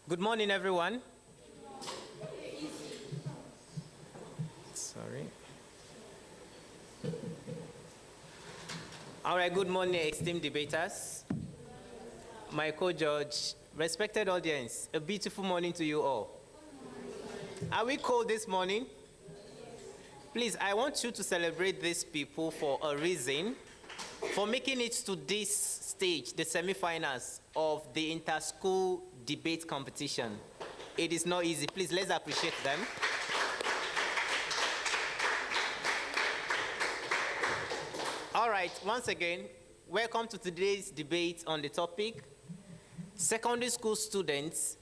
Good morning, everyone. Sorry. All right, good morning, esteemed debaters. My co-judge, respected audience, a beautiful morning to you all. Are we cold this morning? Please, I want you to celebrate these people for a reason, for making it to this stage, the semi-finals of the inter-school debate competition. It is not easy. Please, let's appreciate them. All right, once again, welcome to today's debate on the topic, secondary school students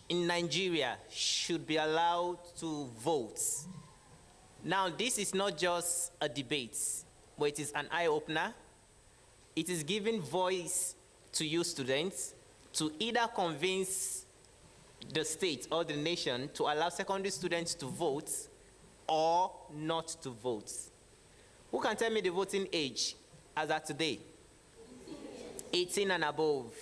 in Nigeria should be allowed to vote. Now, this is not just a debate, but it is an eye-opener. It is giving voice to you students to either convince the state or the nation to allow secondary students to vote or not to vote. Who can tell me the voting age as of today? 18 and above.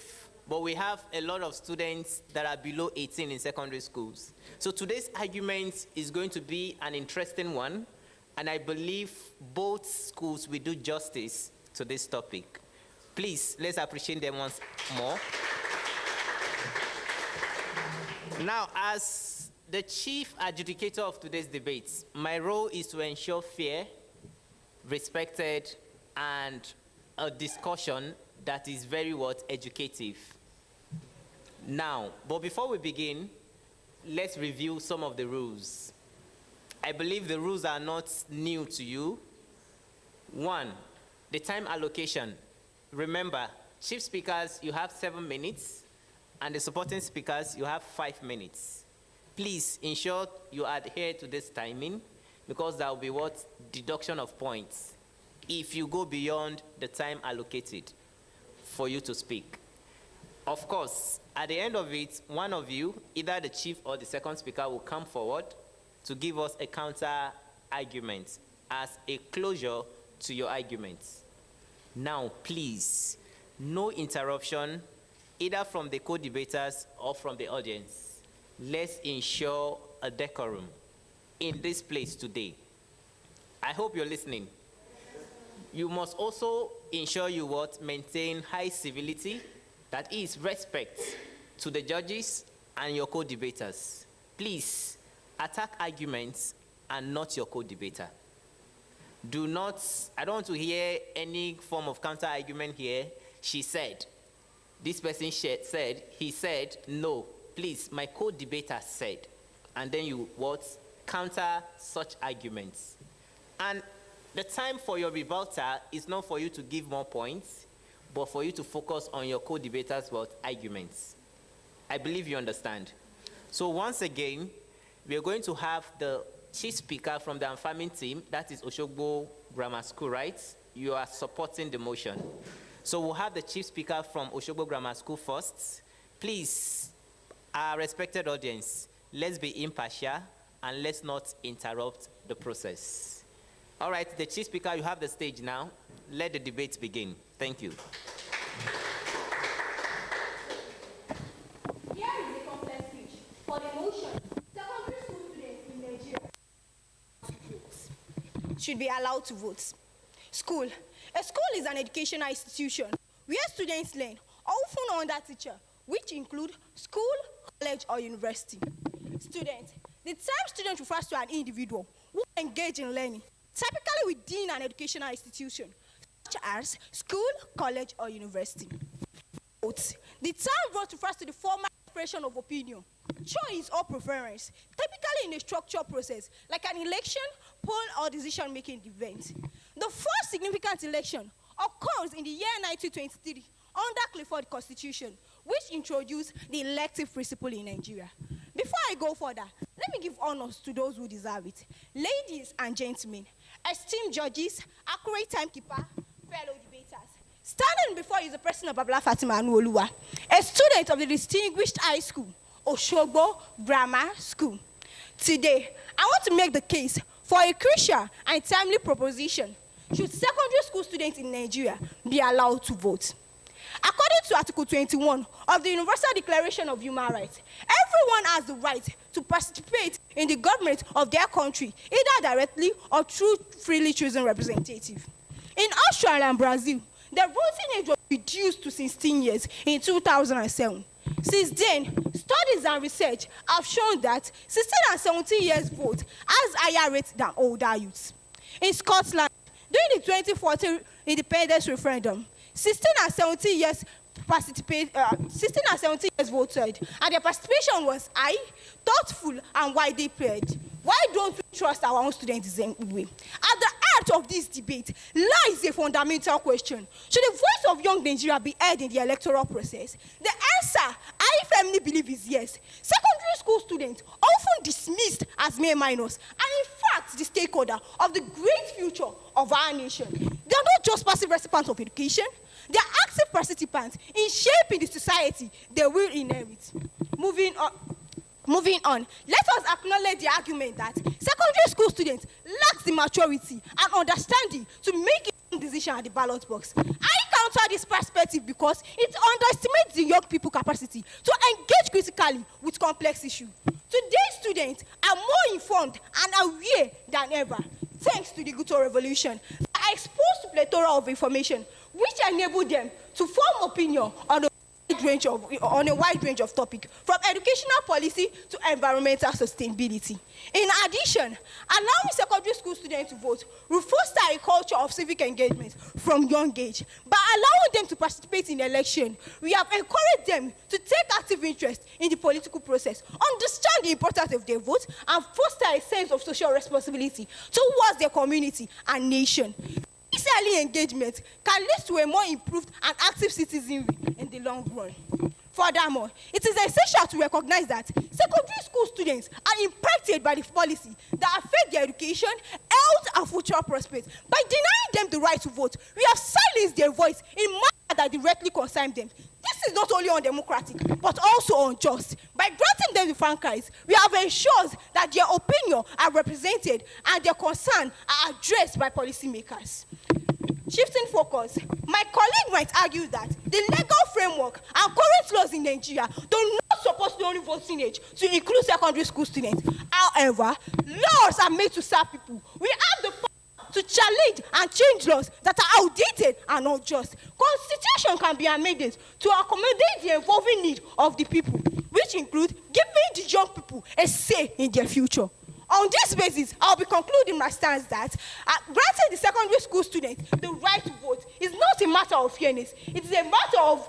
But we have a lot of students that are below 18 in secondary schools. So today's argument is going to be an interesting one, and I believe both schools will do justice to this topic. Please, let's appreciate them once more. Now, as the chief adjudicator of today's debates, my role is to ensure fair, respected, and a discussion that is very educative. Now, but before we begin, let's review some of the rules. I believe the rules are not new to you. 1, the time allocation. Remember, chief speakers, you have 7 minutes, and the supporting speakers, you have 5 minutes. Please ensure you adhere to this timing, because there will be deduction of points if you go beyond the time allocated for you to speak. Of course, at the end of it, one of you, either the chief or the second speaker, will come forward to give us a counter argument as a closure to your arguments. Now, please, no interruption, either from the co-debaters or from the audience. Let's ensure a decorum in this place today. I hope you're listening. You must also ensure you maintain high civility, that is respect to the judges and your co-debaters. Please attack arguments and not your co-debater. Do not, I don't want to hear any form of counter argument here. She said, this person said, he said, no, please, my co-debater said. And then you counter such arguments. And the time for your rebuttal is not for you to give more points, but for you to focus on your co-debaters' arguments. I believe you understand. So once again, we are going to have the chief speaker from the farming team, that is Osogbo Grammar School, right? You are supporting the motion. So we'll have the chief speaker from Osogbo Grammar School first. Please, our respected audience, let's be impartial and let's not interrupt the process. All right, the chief speaker, you have the stage now. Let the debate begin. Thank you. Here is the complex speech for the motion. Secondary school students in Nigeria should be allowed to vote. School. A school is an educational institution where students learn, often under teacher, which include school, college, or university. Student. The term student refers to an individual who engage in learning, typically within an educational institution, such as school, college, or university. Vote. The term vote refers to the formal expression of opinion, choice, or preference, typically in a structured process, like an election, poll, or decision-making event. The first significant election occurs in the year 1923 under Clifford Constitution, which introduced the elective principle in Nigeria. Before I go further, let me give honors to those who deserve it. Ladies and gentlemen, esteemed judges, accurate timekeeper, fellow debaters. Standing before you is the person of Babla Fatima Anuoluwa, a student of the distinguished high school, Osogbo Grammar School. Today, I want to make the case for a crucial and timely proposition. Should secondary school students in Nigeria be allowed to vote? According to Article 21 of the Universal Declaration of Human Rights, everyone has the right to participate in the government of their country, either directly or through freely chosen representative. In Australia and Brazil, the voting age was reduced to 16 years in 2007. Since then, studies and research have shown that 16 and 17 years vote has higher rates than older youths. In Scotland, during the 2014 independence referendum, 16 and 17 years voted, and their participation was high, thoughtful, and widely pledged. Why don't we trust our own students in the way? At the heart of this debate lies a fundamental question. Should the voice of young Nigeria be heard in the electoral process? The answer, I firmly believe, is yes. Secondary school students, often dismissed as mere minors, are in fact the stakeholder of the great future of our nation. They are not just passive recipients of education, they are active participants in shaping the society they will inherit. Moving on, let us acknowledge the argument that secondary school students lack the maturity and understanding to make a decision at the ballot box. I counter this perspective because it underestimates the young people's capacity to engage critically with complex issues. Today's students are more informed and aware than ever, thanks to the Digital Revolution. They are exposed to a plethora of information, which enable them to form opinion on a wide range of topics, from educational policy to environmental sustainability. In addition, allowing secondary school students to vote will foster a culture of civic engagement from young age. By allowing them to participate in the election, we have encouraged them to take active interest in the political process, understand the importance of their vote, and foster a sense of social responsibility towards their community and nation. This early engagement can lead to a more improved and active citizenry in the long run. Furthermore, it is essential to recognize that secondary school students are impacted by the policy that affect their education, health, and future prospects. By denying them the right to vote, we have silenced their voice in matters that directly concern them. This is not only undemocratic, but also unjust. By granting them the franchise, we have ensured that their opinions are represented and their concerns are addressed by policymakers. Shifting focus, my colleague might argue that the legal framework and current laws in Nigeria do not support the only voting age to include secondary school students. However, laws are made to serve people. We have the power to challenge and change laws that are outdated and unjust. Constitution can be amended to accommodate the evolving need of the people, which include giving the young people a say in their future. On this basis, I'll be concluding my stance that granting the secondary school students the right to vote is not a matter of fairness. It is a matter of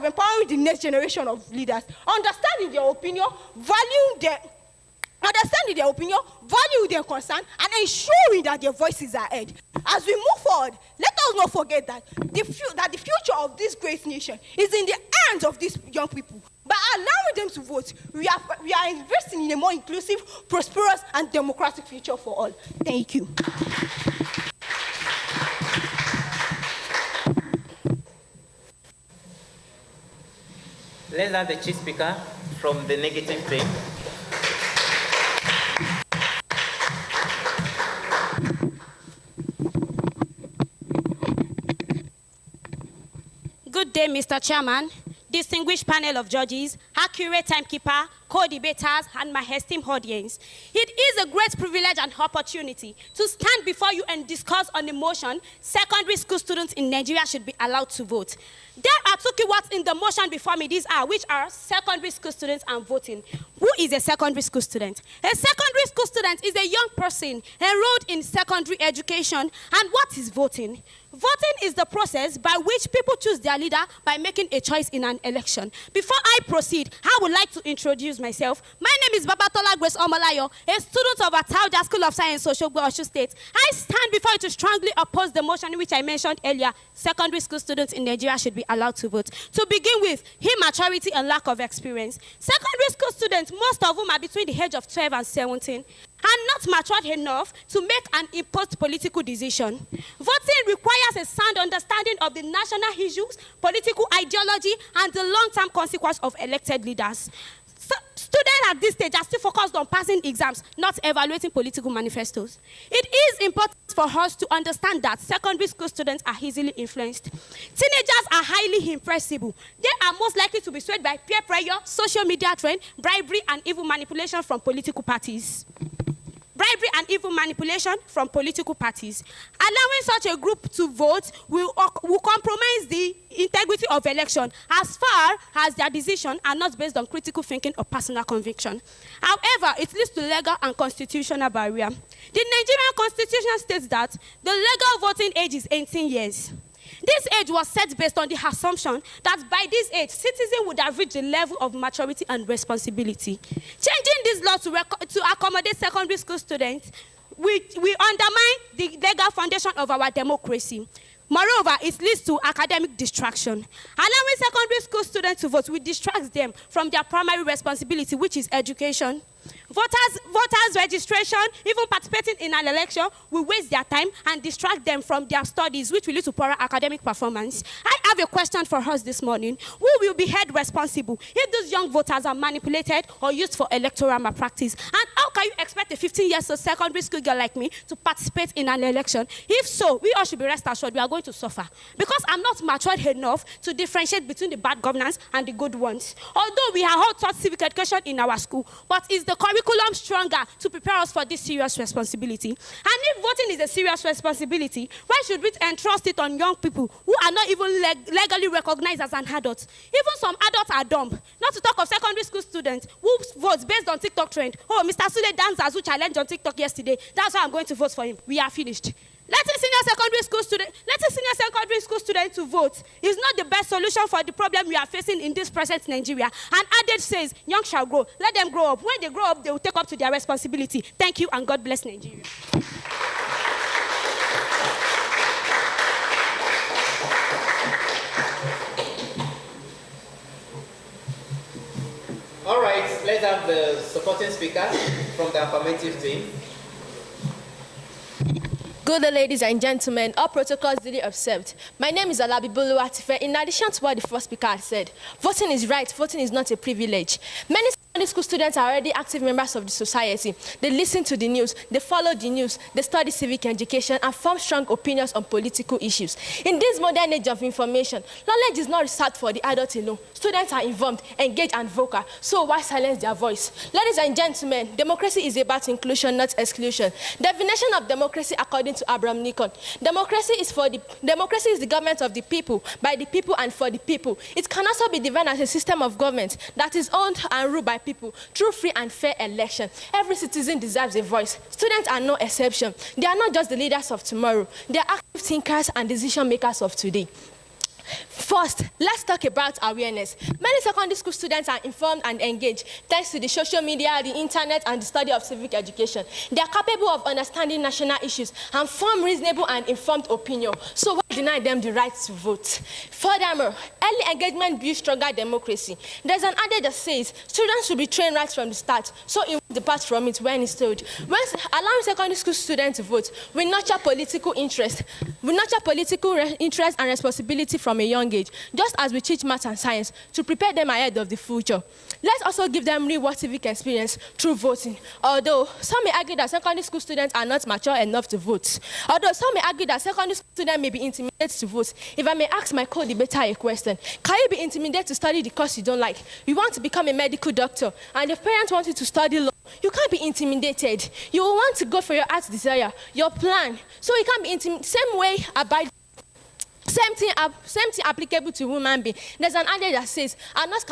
empowering the next generation of leaders, understanding their opinion, valuing their concern, and ensuring that their voices are heard. As we move forward, let us not forget that the future of this great nation is in the hands of these young people. By allowing them to vote, we are investing in a more inclusive, prosperous, and democratic future for all. Thank you. Let's have the chief speaker from the negative team. Good day, Mr. Chairman, distinguished panel of judges, accurate timekeeper, co-debaters, and my esteemed audience. It is a great privilege and opportunity to stand before you and discuss on the motion secondary school students in Nigeria should be allowed to vote. There are two keywords in the motion before me, which are secondary school students and voting. Who is a secondary school student? A secondary school student is a young person enrolled in secondary education. And what is voting? Voting is the process by which people choose their leader by making a choice in an election. Before I proceed, I would like to introduce myself. My name is Babatola Grace Omolayo, a student of Ataoja School of Science, Osogbo, Osho State. I stand before you to strongly oppose the motion which I mentioned earlier. Secondary school students in Nigeria should be allowed to vote. To begin with, immaturity and lack of experience. Secondary school students, most of whom are between the age of 12 and 17, are not matured enough to make an imposed political decision. Voting requires a sound understanding of the national issues, political ideology, and the long-term consequence of elected leaders. Students at this stage are still focused on passing exams, not evaluating political manifestos. It is important for us to understand that secondary school students are easily influenced. Teenagers are highly impressible. They are most likely to be swayed by peer pressure, social media trend, bribery, and even manipulation from political parties. Bribery and even manipulation from political parties. Allowing such a group to vote will compromise the integrity of election as far as their decisions are not based on critical thinking or personal conviction. However, it leads to legal and constitutional barrier. The Nigerian Constitution states that the legal voting age is 18 years. This age was set based on the assumption that by this age, citizens would have reached the level of maturity and responsibility. Changing this law to accommodate secondary school students, we undermine the legal foundation of our democracy. Moreover, it leads to academic distraction. Allowing secondary school students to vote will distract them from their primary responsibility, which is education. Voters registration, even participating in an election, will waste their time and distract them from their studies, which will lead to poorer academic performance. I have a question for us this morning. Who will be held responsible if those young voters are manipulated or used for electoral malpractice? And how can you expect a 15-year-old secondary school girl like me to participate in an election? If so, we all should be rest assured we are going to suffer. Because I'm not matured enough to differentiate between the bad governance and the good ones. Although we are all taught civic education in our school, but is the curriculum stronger to prepare us for this serious responsibility? And if voting is a serious responsibility, why should we entrust it on young people who are not even legally recognized as an adult? Even some adults are dumb. Not to talk of secondary school students who vote based on TikTok trend. Oh, Mr. Sule dancers who challenged on TikTok yesterday. That's why I'm going to vote for him. We are finished. Letting senior secondary school students to vote is not the best solution for the problem we are facing in this present Nigeria. An adage says, young shall grow. Let them grow up. When they grow up, they will take up to their responsibility. Thank you, and God bless Nigeria. All right, let's have the supporting speaker from the affirmative team. Good day, ladies and gentlemen, all protocols duly observed. My name is Alabi Buluwatife. In addition to what the first speaker had said, voting is right, voting is not a privilege. Many secondary school students are already active members of the society. They listen to the news, they follow the news, they study civic education, and form strong opinions on political issues. In this modern age of information, knowledge is not reserved for the adults alone. Students are informed, engaged, and vocal, so why silence their voice? Ladies and gentlemen, democracy is about inclusion, not exclusion. Definition of democracy according to Abraham Lincoln. Democracy is the government of the people, by the people, and for the people. It can also be defined as a system of government that is owned and ruled by people through free and fair election. Every citizen deserves a voice. Students are no exception. They are not just the leaders of tomorrow. They are active thinkers and decision makers of today. First, let's talk about awareness. Many secondary school students are informed and engaged thanks to the social media, the internet, and the study of civic education. They are capable of understanding national issues and form reasonable and informed opinion. So why deny them the right to vote? Furthermore, early engagement builds stronger democracy. There's an adage that says students should be trained right from the start, so it won't depart from it when it's told. When allowing secondary school students to vote, we nurture political interest. We nurture political interest and responsibility from a young age, just as we teach math and science to prepare them ahead of the future. Let's also give them real-world civic experience through voting. Although some may argue that secondary school students are not mature enough to vote. Although some may argue that secondary school students may be intimidated to vote. If I may ask my co-debater a question, can you be intimidated to study the course you don't like? You want to become a medical doctor, and your parents want you to study law. You can't be intimidated. You will want to go for your heart's desire, your plan. So you can't be intimidated. Same way about same thing applicable to human being. There's an adage that says, an horse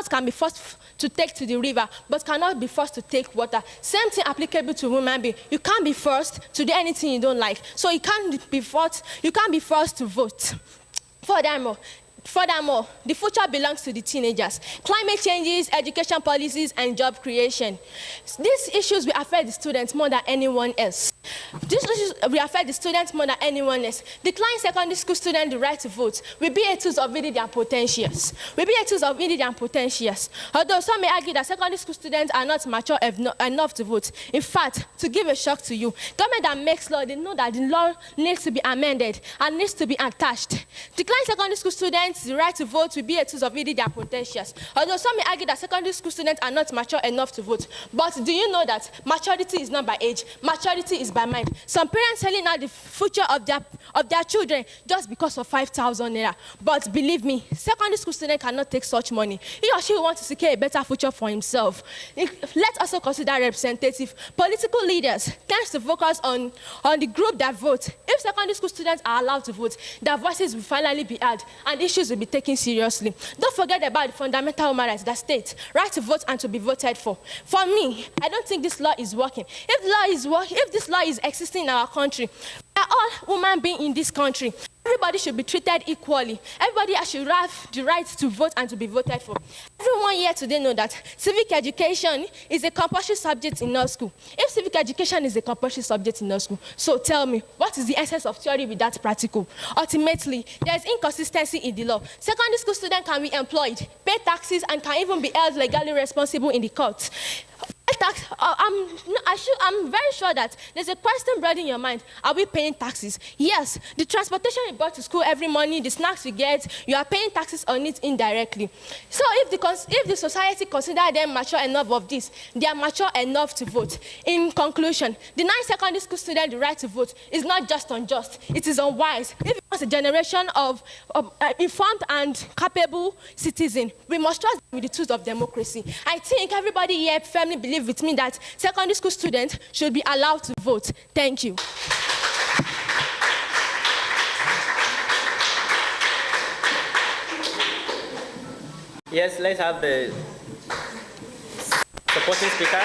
can be forced to take to the river, but cannot be forced to take water. Same thing applicable to human being. You can't be forced to do anything you don't like. So you can't be forced to vote. Furthermore, the future belongs to the teenagers. Climate changes, education policies, and job creation. These issues will affect the students more than anyone else. Declining secondary school students the right to vote will be a tool of reading their potentials. Although some may argue that secondary school students are not mature enough to vote. In fact, to give a shock to you, government that makes law, they know that the law needs to be amended and needs to be attached. Declining secondary school students students the right to vote will be a tool of reading their potentials. Although some may argue that secondary school students are not mature enough to vote. But do you know that maturity is not by age, maturity is by mind? Some parents selling out the future of their children just because of 5,000 naira. But believe me, secondary school student cannot take such money. He or she wants to secure a better future for himself. Let's also consider representative. Political leaders tend to focus on the group that vote. If secondary school students are allowed to vote, their voices will finally be heard and issues will be taken seriously. Don't forget about the fundamental human rights that state right to vote and to be voted for. For me, I don't think this law is working. If this law is existing in our country, we are all human beings in this country. Everybody should be treated equally. Everybody should have the right to vote and to be voted for. Everyone here today know that civic education is a compulsory subject in our school. If civic education is a compulsory subject in our school, so tell me, what is the essence of theory without practical? Ultimately, there is inconsistency in the law. Secondary school students can be employed, pay taxes, and can even be held legally responsible in the court. I'm very sure that there's a question brought in your mind. Are we paying taxes? Yes. The transportation you brought to school every morning, the snacks you get, you are paying taxes on it indirectly. So if the society consider them mature enough of this, they are mature enough to vote. In conclusion, denying secondary school students the right to vote is not just unjust, it is unwise. If we want a generation of informed and capable citizens, we must trust them with the tools of democracy. I think everybody here firmly believes with me that secondary school students should be allowed to vote. Thank you. Yes, let's have the supporting speaker.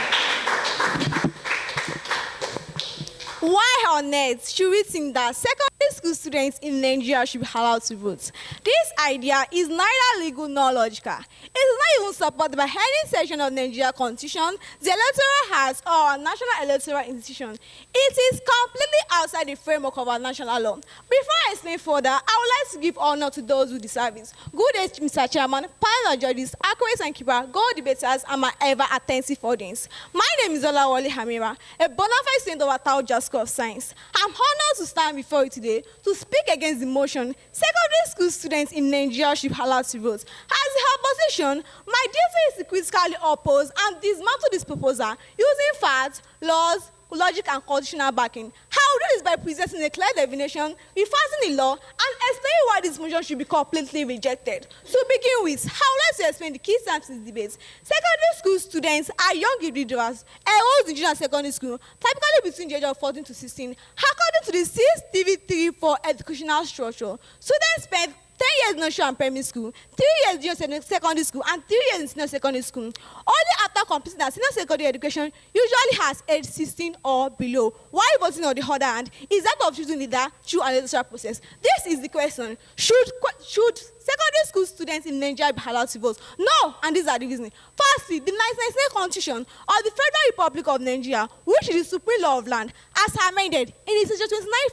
Why on earth should we think that secondary school students in Nigeria should be allowed to vote? This idea is neither legal nor logical. It is not even supported by any section of Nigeria Constitution, the Electoral Act, or our National Electoral Institution. It is completely outside the framework of our national law. Before I explain further, I would like to give honor to those who deserve it. Good day, Mr. Chairman, panel of judges, accurate and keeper, God debaters, and my ever attentive audience. My name is Olawale Hamira, a bona fide student of Ataoja School of Science. I'm honored to stand before you today to speak against the motion secondary school students in Nigeria should be allowed to vote. As the opposition, my duty is to critically oppose and dismantle this proposal using facts, laws, logic, and constitutional backing. How do this by presenting a clear definition, reversing the law, and explaining why this motion should be completely rejected. To begin with, I would like to explain the key terms in this debate. Secondary school students are young individuals enrolled in junior secondary school, typically between the age of 14 to 16. According to the CV3 for educational structure, students spend 10 years nursery and primary school, 3 years junior secondary school, and 3 years in senior secondary school. Only after completing their senior secondary education usually has age 16 or below. Why voting on the other hand is that of choosing leader through an electoral process. This is the question. Should secondary school students in Nigeria be allowed to vote? No, and these are the reasons. Firstly, the 1999 Constitution of the Federal Republic of Nigeria, which is the supreme law of land, as amended in its section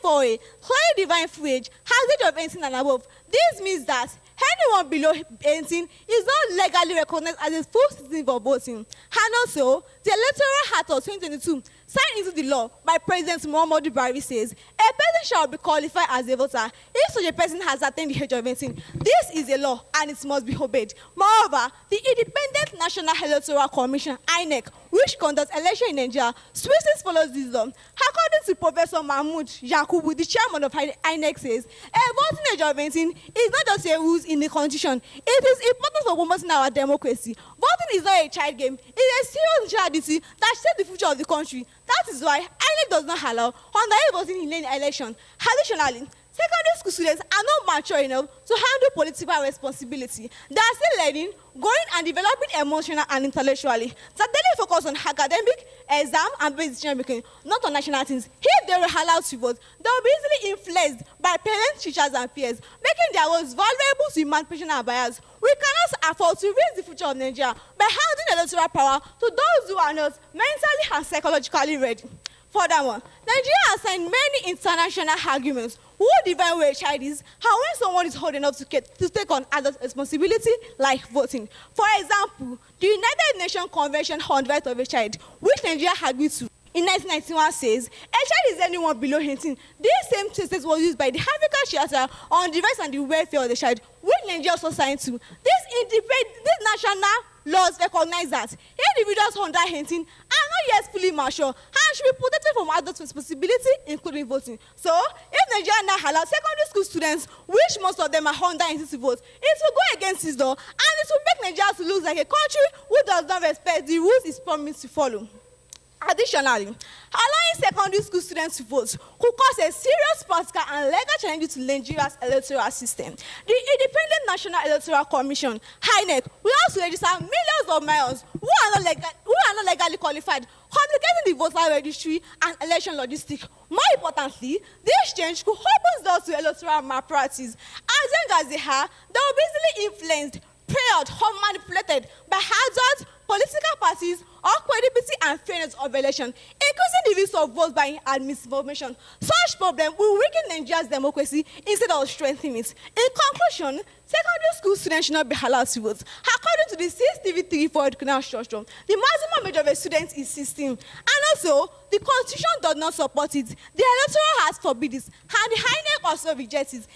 29(4)(a), clearly defines free age as age of 18 and above. This means that anyone below 18 is not legally recognized as a full citizen for voting. And also, the Electoral Act of 2022, signed into the law by President Muhammadu Buhari, says a person shall be qualified as a voter if such a person has attained the age of 18. This is a law and it must be obeyed. Moreover, the Independent National Electoral Commission, INEC, which conducts election in Nigeria, strictly follows this law. According to Professor Mahmoud Yakubu, the chairman of INEC, says a voting age of 18 is not just a rule in the Constitution. It is important for promoting our democracy. Voting is not a child game. It is a serious national duty that shapes the future of the country. That is why INEC does not allow underage voting in any election. Additionally, secondary school students are not mature enough to handle political responsibility. They are still learning, growing, and developing emotionally and intellectually. That daily focus on academic, exam, and basic decision making, not on national things. If they were allowed to vote, they will be easily influenced by parents, teachers, and peers, making their roles vulnerable to manipulation and bias. We cannot afford to raise the future of Nigeria by handing electoral power to those who are not mentally and psychologically ready. Furthermore, Nigeria has signed many international agreements who define where a child is and when someone is old enough to take on adult responsibility like voting. For example, the United Nations Convention on the Rights of a Child, which Nigeria agreed to in 1991 says, a child is anyone below 18. This same thesis was used by the African Charter on the rights and the welfare of the child, which Nigeria also signed to. These national laws recognize that individuals under 18 are not yet fully mature and should be protected from adult responsibility, including voting. So, if Nigeria now allows secondary school students, which most of them are under 18 to vote, it will go against its law and it will make Nigeria to look like a country who does not respect the rules it's promised to follow. Additionally, allowing secondary school students to vote could cause a serious practical and legal challenge to Nigeria's electoral system. The Independent National Electoral Commission, INEC, will also register millions of males who are not legally qualified, complicating the voter registry and election logistics. More importantly, this change could open doors to electoral malpractice. As young as they are, they will be easily influenced, preyed or manipulated by adult political parties or credibility and fairness of election, increasing the risk of votes buying and misinformation. Such problem will weaken Nigeria's democracy instead of strengthening it. In conclusion, secondary school students should not be allowed to vote. According to the CSTV3 for educational structure, the maximum age of a student is 16. And also, the Constitution does not support it. The electoral has forbidden it, and the INEC also rejects it.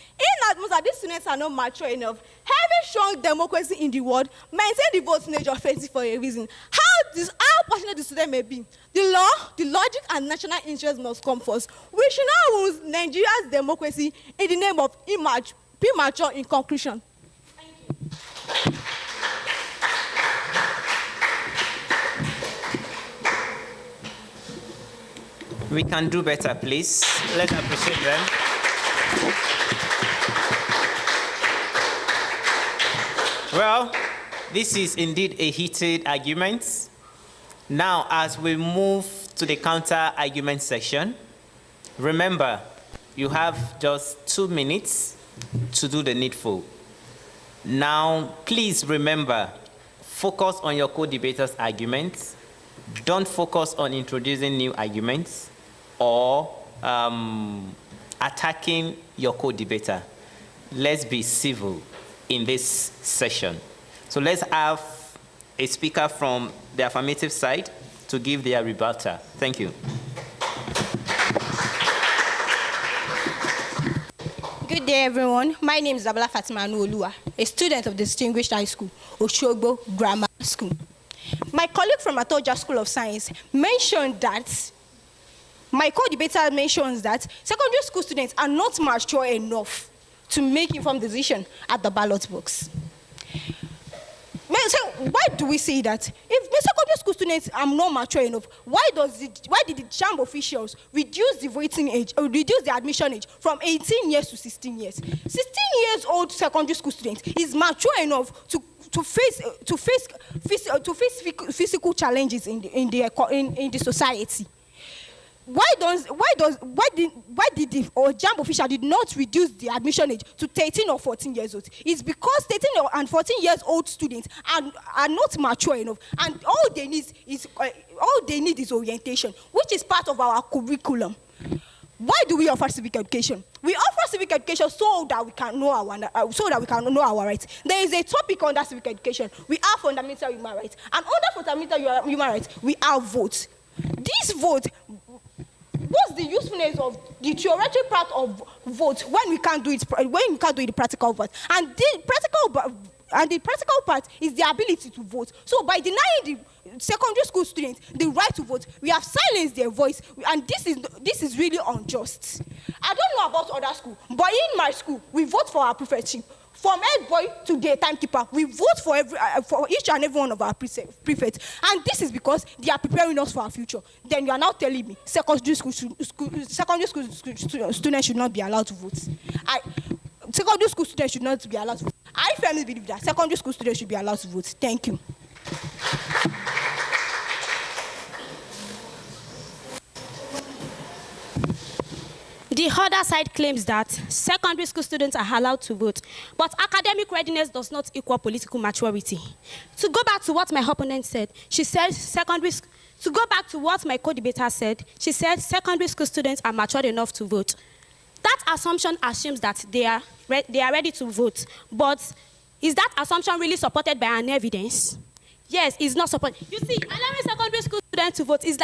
Inasmuch as these students are not mature enough, having strong democracy in the world, maintain the voting age of 30 for a reason. How passionate the student may be, the law, the logic, and national interest must come first. We should not lose Nigeria's democracy in the name of premature in conclusion. Thank you. We can do better, please. Let's appreciate them. Well, this is indeed a heated argument. Now, as we move to the counter-argument section, remember, you have just 2 minutes to do the needful. Now, please remember, focus on your co-debater's arguments. Don't focus on introducing new arguments or attacking your co-debater. Let's be civil in this session. So let's have a speaker from the affirmative side to give their rebuttal. Thank you. Good day, everyone. My name is Abala Fatima Anuolua, a student of the Distinguished High School, Osogbo Grammar School. My colleague from Ataoja School of Science mentioned that, my co-debater mentions that secondary school students are not mature enough to make informed decisions at the ballot box. So why do we say that? If the secondary school students are not mature enough, why did the JAMB officials reduce the voting age, or reduce the admission age from 18 years to 16 years? 16 years old secondary school student is mature enough to face physical challenges in the society. Why did the JAMB official did not reduce the admission age to 13 or 14 years old? It's because 13 and 14 years old students are not mature enough, and all they need is orientation, which is part of our curriculum. Why do we offer civic education? We offer civic education so that we can know our rights. There is a topic under civic education. We have fundamental human rights, and under fundamental human rights, we have votes. This vote. What's the usefulness of the theoretical part of vote when we can't do it? When we can't do the practical part, and the practical part is the ability to vote. So by denying the secondary school students the right to vote, we have silenced their voice, and this is really unjust. I don't know about other schools, but in my school, we vote for our prefectship. From head boy to the timekeeper, we vote for each and every one of our prefects, and this is because they are preparing us for our future. Then you are now telling me secondary school students should not be allowed to vote. Secondary school students should not be allowed to vote. I firmly believe that secondary school students should be allowed to vote. Thank you. The other side claims that secondary school students are allowed to vote, but academic readiness does not equal political maturity. To go back to what my opponent said, she said to go back to what my co-debater said, she said secondary school students are matured enough to vote. That assumption assumes that they are ready to vote, but is that assumption really supported by an evidence? Yes, it's not supported. You see, allowing secondary school students students to vote, it's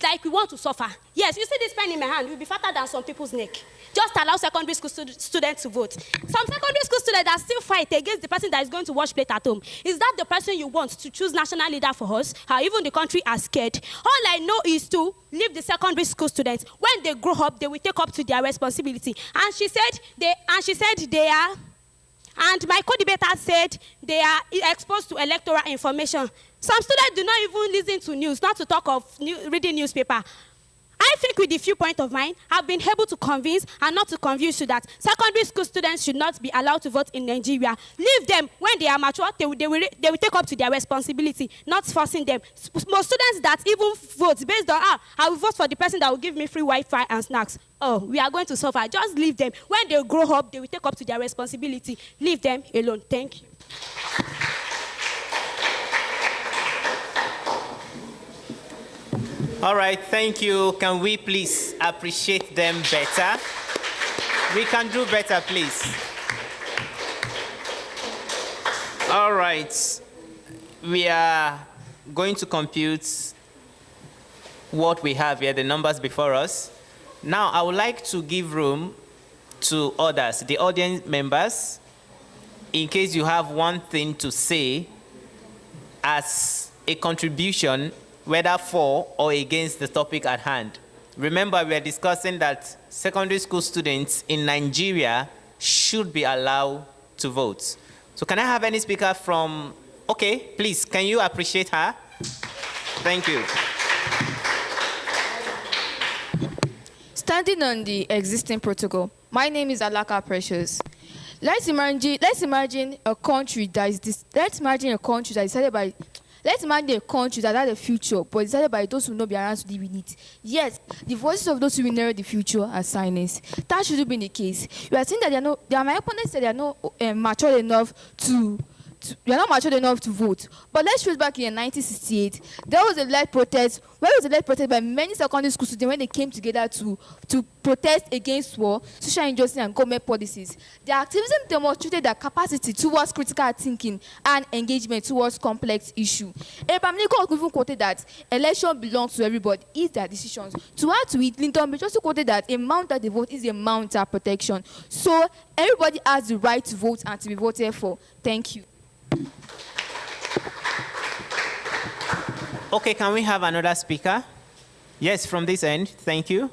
like we want to suffer. Yes, you see this pen in my hand will be fatter than some people's neck. Just allow secondary school students to vote. Some secondary school students that still fight against the person that is going to wash plate at home. Is that the person you want to choose national leader for us? How even the country are scared? All I know is to leave the secondary school students. When they grow up, they will take up to their responsibility. And she said they are. And my co-debater said they are exposed to electoral information. Some students do not even listen to news, not to talk of reading newspaper. I think with the few point of mine, I've been able to convince and not to convince you that secondary school students should not be allowed to vote in Nigeria. Leave them. When they are mature, they will take up to their responsibility, not forcing them. Most students that even vote based on, I will vote for the person that will give me free Wi-Fi and snacks. Oh, we are going to suffer. Just leave them. When they grow up, they will take up to their responsibility. Leave them alone. Thank you. All right, thank you. Can we please appreciate them better? We can do better, please. All right, we are going to compute what we have here, the numbers before us. Now, I would like to give room to others, the audience members, in case you have one thing to say as a contribution, whether for or against the topic at hand. Remember, we are discussing that secondary school students in Nigeria should be allowed to vote. So can I have any speaker from, okay, please, can you appreciate her? Thank you. Standing on the existing protocol, my name is Alaka Precious. Let's imagine a country that is Let's imagine a country that has a future, but decided by those who will not be around to deal with it. Yes, the voices of those who will inherit the future are silenced. That shouldn't be the case. You are saying that my opponents said they are not mature enough to vote. But let's trace back in 1968. There was a lead protest. Where was a lead protest by many secondary school students when they came together to protest against war, social injustice, and government policies. Their activism demonstrated their capacity towards critical thinking and engagement towards complex issues. Abraham Lincoln even quoted that election belongs to everybody, it's their decisions. To add to it, Lyndon B. Johnson quoted that a mount that they vote is a mount of protection. So everybody has the right to vote and to be voted for. Thank you. Okay, can we have another speaker? Yes, from this end. Thank you.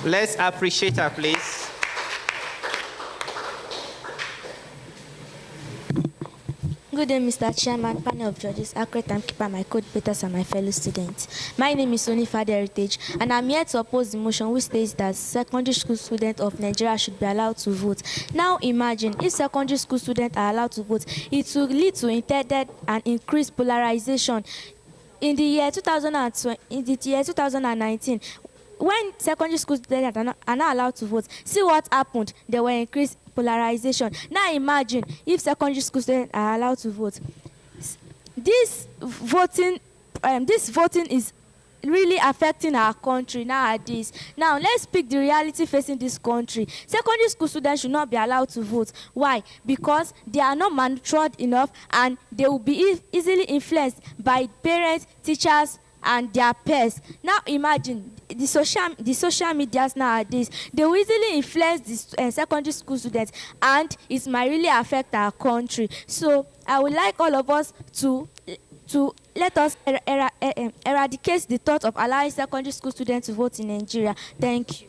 Let's appreciate her, please. Good day, Mr. Chairman, panel of judges, accurate timekeeper, my co-debaters, and my fellow students. My name is Onifade Heritage, and I'm here to oppose the motion which states that secondary school students of Nigeria should be allowed to vote. Now imagine, if secondary school students are allowed to vote, it will lead to intended and increased polarization. In the year 2019, when secondary school students are not allowed to vote, see what happened. There were increased polarization. Now imagine if secondary school students are allowed to vote. This voting is really affecting our country nowadays. Now let's pick the reality facing this country. Secondary school students should not be allowed to vote. Why? Because they are not matured enough and they will be easily influenced by parents, teachers, and their peers. Now imagine the social medias nowadays, they will easily influence these secondary school students, and it might really affect our country. So I would like all of us to let us eradicate the thought of allowing secondary school students to vote in Nigeria. Thank you.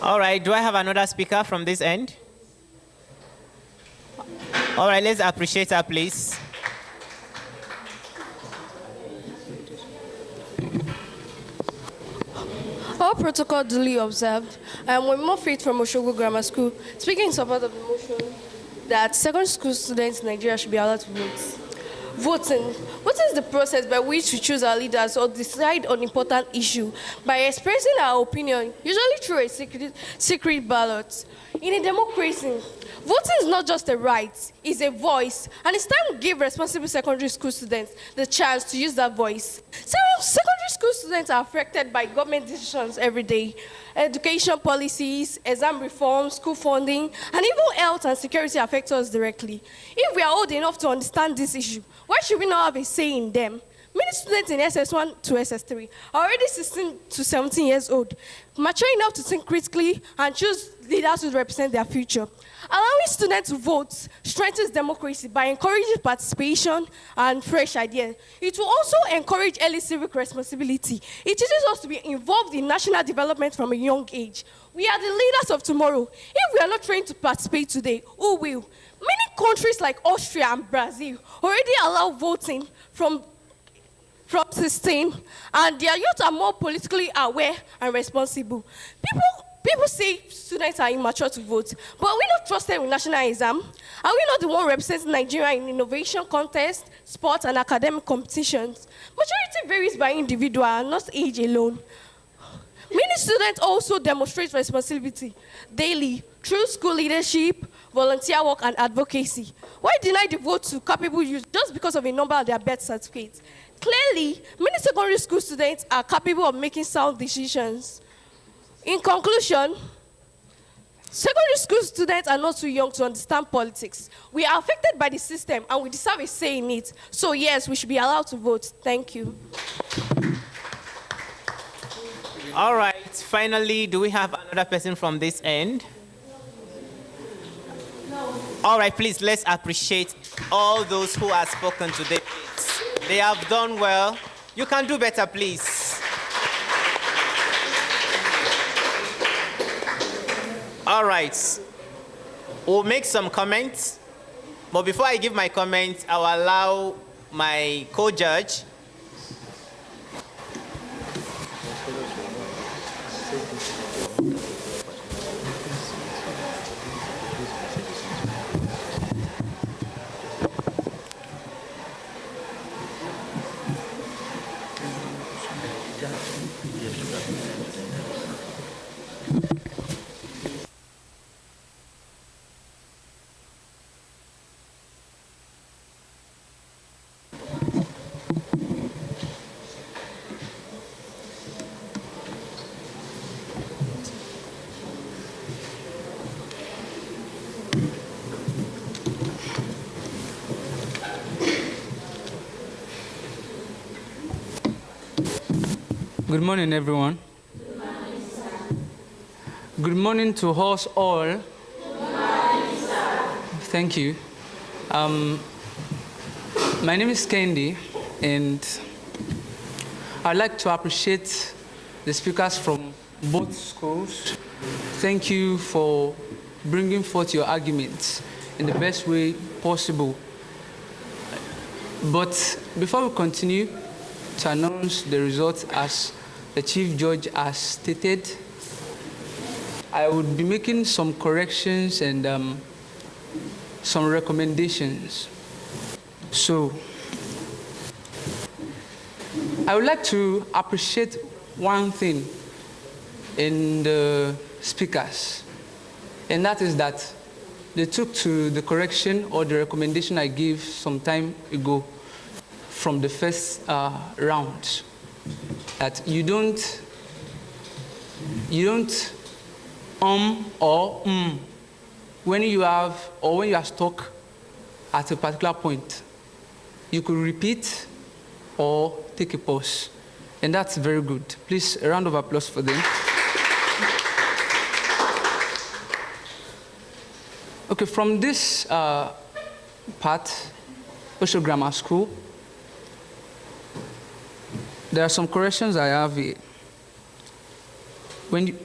All right, do I have another speaker from this end? All right, let's appreciate her, please. All protocol duly observed. I am Wemmo from Osogbo Grammar School, speaking in support of the motion that secondary school students in Nigeria should be allowed to vote. Voting. What is the process by which we choose our leaders or decide on important issue? By expressing our opinion, usually through a secret ballot. In a democracy, Voting is not just a right, it's a voice. And it's time we give responsible secondary school students the chance to use that voice. Secondary school students are affected by government decisions every day. Education policies, exam reforms, school funding, and even health and security affect us directly. If we are old enough to understand this issue, why should we not have a say in them? Many students in SS1 to SS3 are already 16 to 17 years old, mature enough to think critically and choose leaders who represent their future. Allowing students to vote strengthens democracy by encouraging participation and fresh ideas. It will also encourage early civic responsibility. It teaches us to be involved in national development from a young age. We are the leaders of tomorrow. If we are not trained to participate today, who will? Many countries like Austria and Brazil already allow voting from 16, and their youth are more politically aware and responsible. People say students are immature to vote, but are we not trusted with national exam? Are we not the one representing Nigeria in innovation contests, sports, and academic competitions? Maturity varies by individual and not age alone. Many students also demonstrate responsibility daily through school leadership, volunteer work, and advocacy. Why deny the vote to capable youth just because of a number of their birth certificates? Clearly, many secondary school students are capable of making sound decisions. In conclusion, secondary school students are not too young to understand politics. We are affected by the system and we deserve a say in it. So yes, we should be allowed to vote. Thank you. All right, finally, do we have another person from this end? All right, please, let's appreciate all those who have spoken today. They have done well. You can do better, please. All right. We'll make some comments. But before I give my comments, I'll allow my co-judge. Good morning, everyone. Good morning, sir. Good morning to us all. Good morning, sir. Thank you. My name is Kendi, and I'd like to appreciate the speakers from both schools. Thank you for bringing forth your arguments in the best way possible. But before we continue to announce the results as the Chief Judge has stated, I would be making some corrections and some recommendations. So, I would like to appreciate one thing in the speakers, and that is that they took to the correction or the recommendation I gave some time ago from the first round, that you don't or when you have or when you are stuck at a particular point. You could repeat or take a pause, and that's very good. Please, a round of applause for them. Okay, from this part, Osogbo Grammar School, there are some corrections I have here.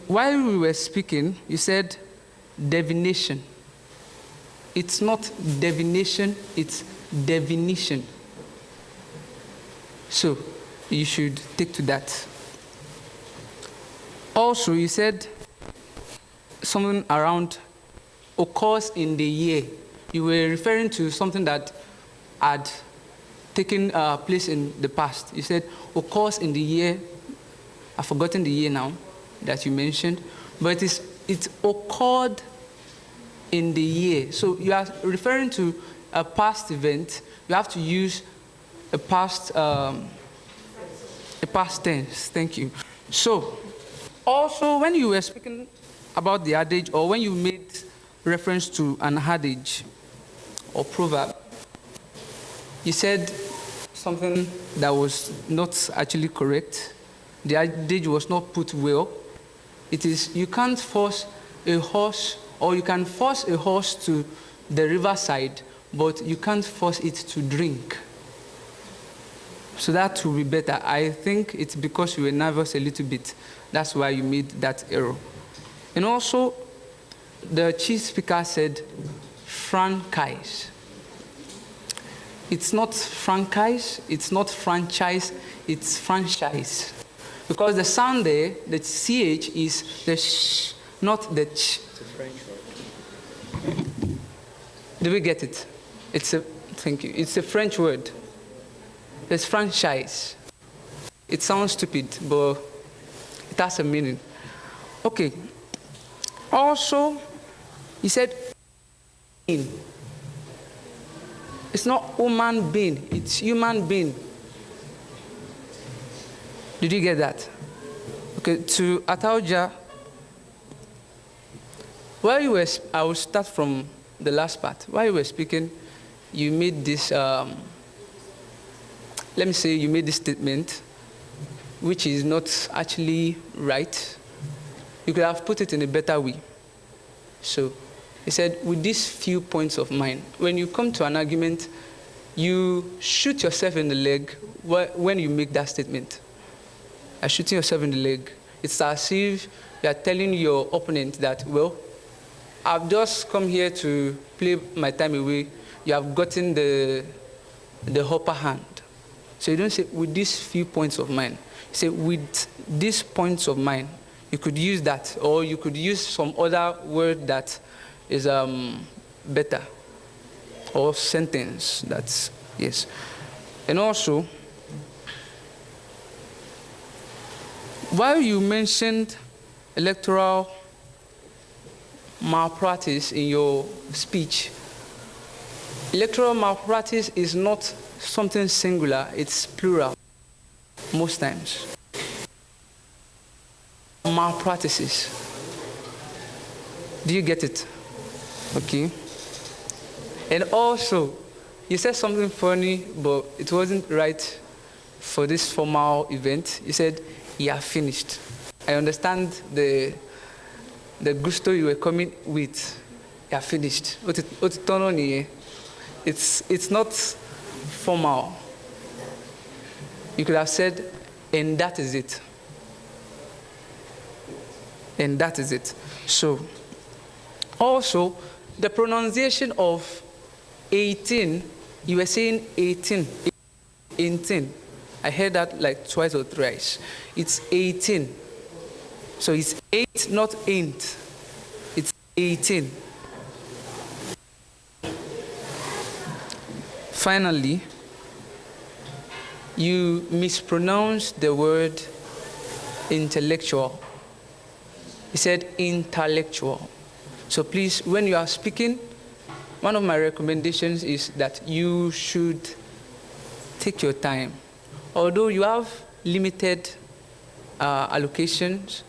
While we were speaking, you said divination. It's not divination, it's definition. So you should take to that. Also, you said something around occurs in the year. You were referring to something that had taken place in the past. You said occurs in the year. I've forgotten the year now that you mentioned, but it occurred in the year. So you are referring to a past event. You have to use a past tense. Thank you. So, also when you were speaking about the adage, or when you made reference to an adage or proverb, you said something that was not actually correct. The adage was not put well. It is, you can't force a horse, or you can force a horse to the riverside, but you can't force it to drink. So that will be better. I think it's because you were nervous a little bit. That's why you made that error. And also, the chief speaker said, franchise. It's not franchise, it's not franchise, it's franchise. Because the sound there, the CH is the sh, not the ch. It's a French word. Do we get it? Thank you. It's a French word. It's franchise. It sounds stupid, but it has a meaning. Okay. Also, he said, it's not human being, it's human being. Did you get that? Okay, to Ataoja, I will start from the last part. While you were speaking, you made this, let me say you made this statement, which is not actually right. You could have put it in a better way. So, he said, with these few points of mine, when you come to an argument, you shoot yourself in the leg when you make that statement. Shooting yourself in the leg. It's as if you are telling your opponent that, well, I've just come here to play my time away. You have gotten the upper hand. So you don't say, with these few points of mine. You say, with these points of mine. You could use that, or you could use some other word that is better, or sentence. That's, yes. And also, while you mentioned electoral malpractice in your speech, electoral malpractice is not something singular, it's plural, most times. Malpractices. Do you get it? Okay. And also, you said something funny, but it wasn't right for this formal event. You said, you are finished. I understand the gusto you were coming with. You are finished. It's not formal. You could have said, and that is it. And that is it. So, also, the pronunciation of 18, you were saying 18. 18. I heard that like twice or thrice. It's 18. So it's 8, not ain't. It's 18. Finally, you mispronounced the word intellectual. You said intellectual. So please, when you are speaking, one of my recommendations is that you should take your time. Although you have limited allocations,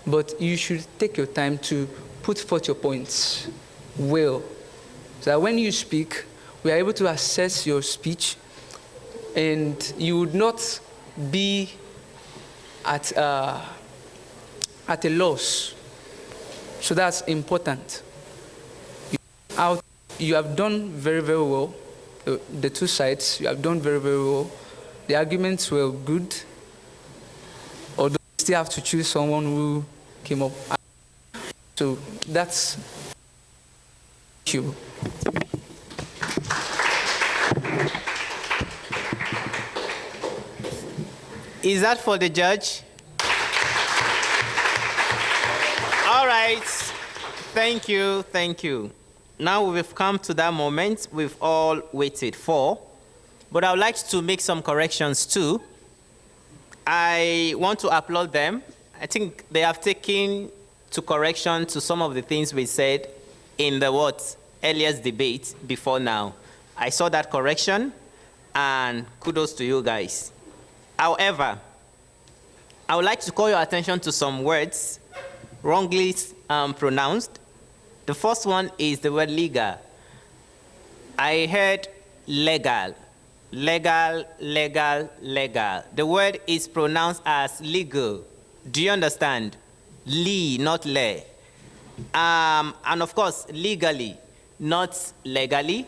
but you should take your time to put forth your points well. So that when you speak, we are able to assess your speech, and you would not be at a loss. So that's important. You have done very, very well. The two sides, you have done very, very well. The arguments were good, although you still have to choose someone who came up. So that's you. Is that for the judge? All right. Thank you, thank you. Now we've come to that moment we've all waited for, but I would like to make some corrections too. I want to applaud them. I think they have taken to correction to some of the things we said in the earliest debate before now. I saw that correction, and kudos to you guys. However, I would like to call your attention to some words wrongly pronounced. The first one is the word legal. I heard legal. Legal, legal, legal. The word is pronounced as legal. Do you understand? Lee, not le. And of course, legally, not legally.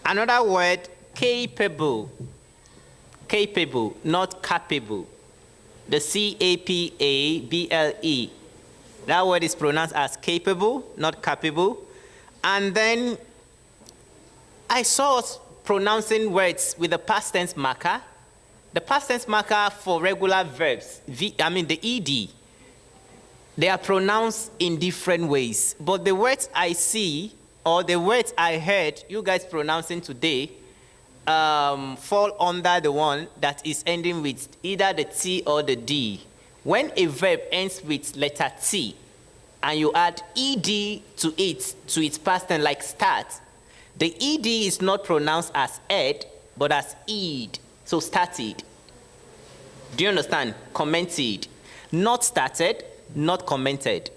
Another word, capable. Capable, not capable. The C-A-P-A-B-L-E. That word is pronounced as capable, not capable. And then I saw us pronouncing words with the past tense marker. The past tense marker for regular verbs, the ED, they are pronounced in different ways. But the words I see, or the words I heard you guys pronouncing today, fall under the one that is ending with either the T or the D. When a verb ends with letter T, and you add ED to its past tense, like start, the ED is not pronounced as ed, but as ed. So started. Do you understand? Commented. Not started, not commented.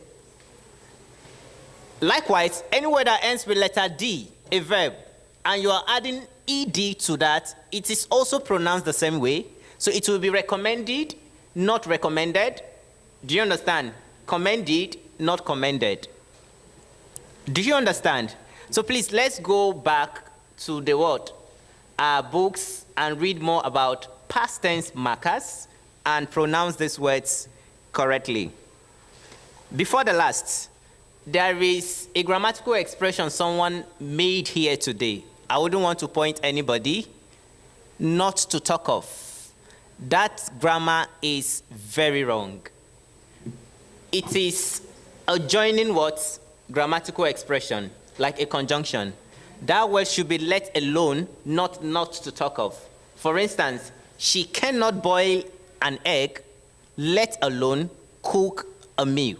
Likewise, any word that ends with letter D, a verb, and you are adding ed to that, it is also pronounced the same way. So it will be recommended, not recommended. Do you understand? Commended, not commended. Do you understand? So please, let's go back to the books and read more about past tense markers and pronounce these words correctly. Before the last, there is a grammatical expression someone made here today. I wouldn't want to point anybody, not to talk of. That grammar is very wrong. It is a joining grammatical expression, like a conjunction. That word should be let alone, not to talk of. For instance, she cannot boil an egg, let alone cook a meal.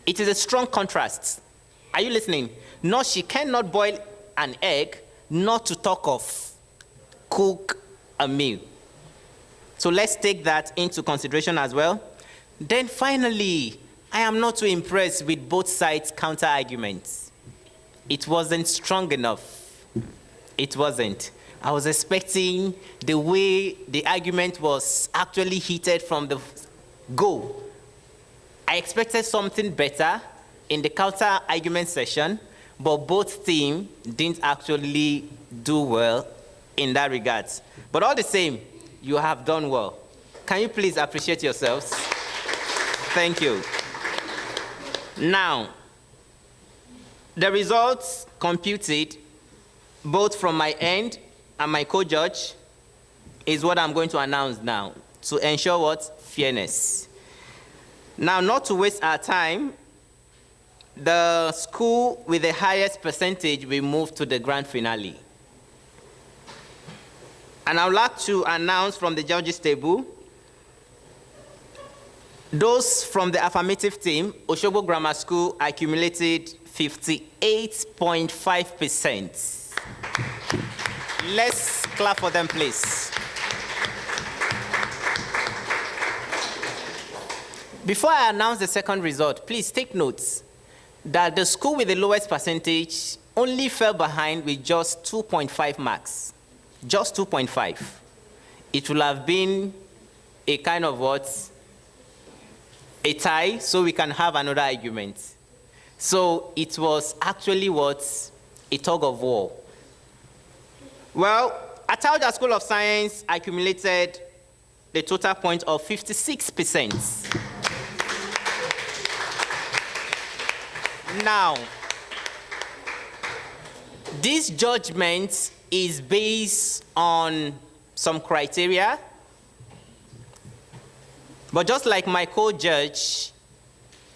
It is a strong contrast. Are you listening? No, she cannot boil an egg, not to talk of cook a meal. So let's take that into consideration as well. Then finally, I am not too impressed with both sides' counter-arguments. It wasn't strong enough. It wasn't. I was expecting the way the argument was actually heated from the go. I expected something better in the counter-argument session, but both teams didn't actually do well in that regard. But all the same, you have done well. Can you please appreciate yourselves? Thank you. Now, the results computed, both from my end and my co-judge, is what I'm going to announce now to ensure fairness. Now, not to waste our time, the school with the highest percentage will move to the grand finale. And I would like to announce from the judges' table, those from the affirmative team, Osogbo Grammar School accumulated 58.5%. Let's clap for them, please. Before I announce the second result, please take notes that the school with the lowest percentage only fell behind with just 2.5 marks. Just 2.5. It will have been a kind of a tie, so we can have another argument. So it was actually a tug of war. Well, Ataoja School of Science accumulated the total point of 56%. Now, this judgment is based on some criteria, but just like my co-judge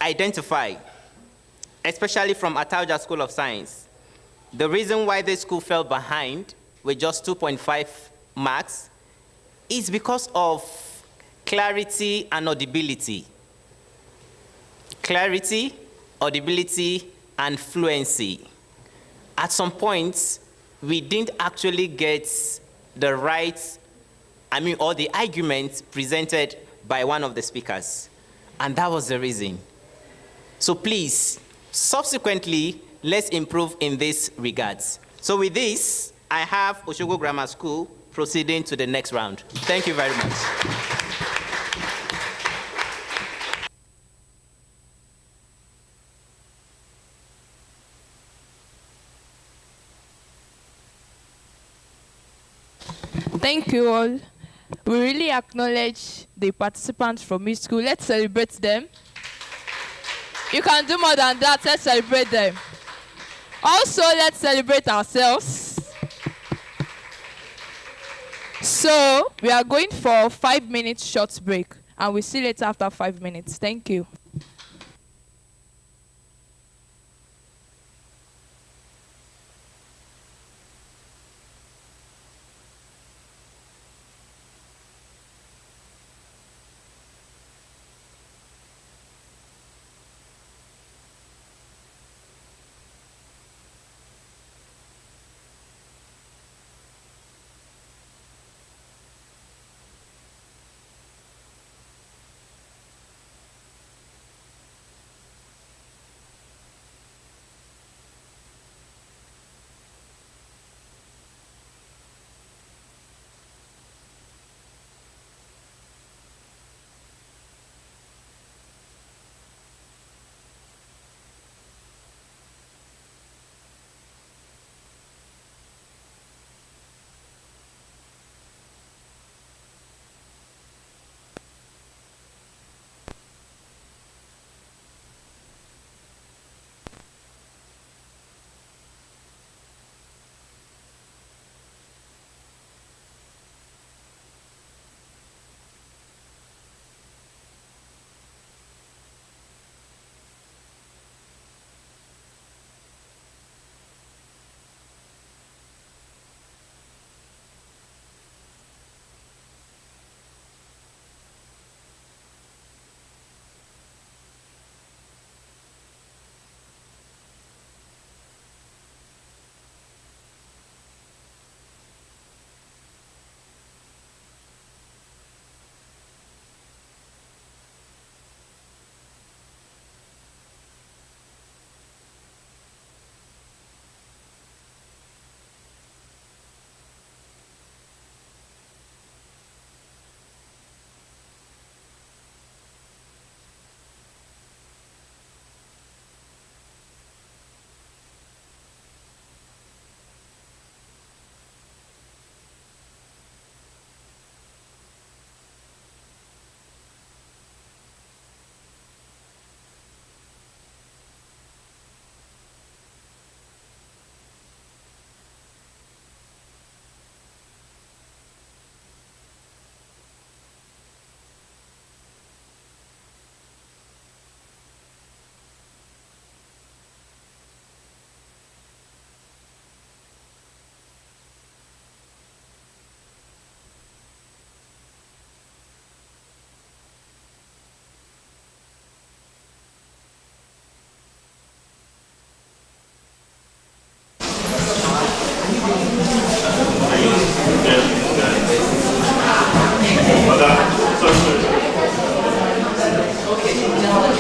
identified, especially from Ataoja School of Science, the reason why this school fell behind with just 2.5 marks is because of clarity and audibility. Clarity, audibility, and fluency. At some point, we didn't actually get the right, or the argument presented by one of the speakers. And that was the reason. So please, subsequently, let's improve in this regards. So with this, I have Osogbo Grammar School proceeding to the next round. Thank you very much. Thank you all. We really acknowledge the participants from each school. Let's celebrate them. You can do more than that. Let's celebrate them. Also, let's celebrate ourselves. So, we are going for 5 minutes short break, and we'll see you later after 5 minutes. Thank you.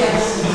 Okay.